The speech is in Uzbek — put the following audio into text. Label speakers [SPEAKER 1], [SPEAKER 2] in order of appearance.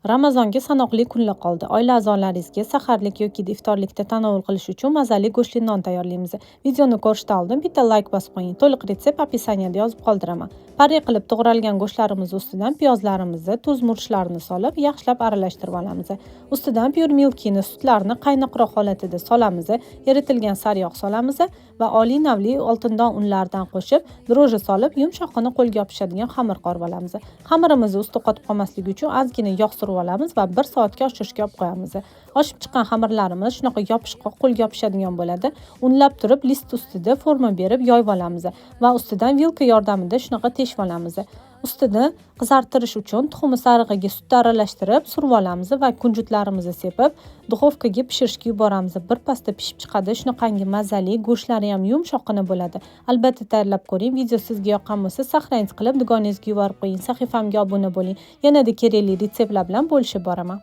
[SPEAKER 1] Ramazonga sanoqli kunlar qoldi. Oila a'zolaringizga saharlik yoki iftorlikda tanovul qilish uchun mazali go'shtli non tayyorlaymiz. Videoni ko'rishdan oldin bitta like bosib qo'ying. To'liq retsept opisiyaniyada yozib qoldiraman. Parra qilib to'g'ralgan go'shtlarimiz ustidan piyozlarimizni, tuz murchlarini solib, yaxshilab aralashtirib olamiz. Ustidan pyur milkini, sutlarni qaynoqroq holatida solamiz. Eritilgan sariyog' solamiz va oliy navli oltindon unlardan qo'shib, dro'ji solib, yumshoqqina qo'lga yopishadigan xamir qorib olamiz. Xamirimizni usti qotib qolmasligi uchun ozgina yog' surib olamiz va 1 soatga oshirishga olib qo'yamiz. Oshib chiqqan xamirlarimiz shunaqa yopishqoq qo'lga yopishadigan bo'ladi. Unlab turib list ustida forma berib yoyib olamiz va ustidan vilka yordamida shunaqa teshib olamiz. Ustini qizartirish uchun tuxum sarig'iga sutni aralashtirib surib olamiz va kunjutlarimizni sepib duxovkaga pishirishga yuboramiz. Bir pasda pishib chiqadi. Shunaqangi mazali, go'shtlari ham yumshoqqina bo'ladi. Albatta tayyorlab ko'ring. Video sizga yoqqan bo'lsa, sahrangiz qilib dugonangizga yuborib qo'ying. Sahifamga obuna bo'ling. Yanada kerakli retseptlar bilan bo'lishib boraman.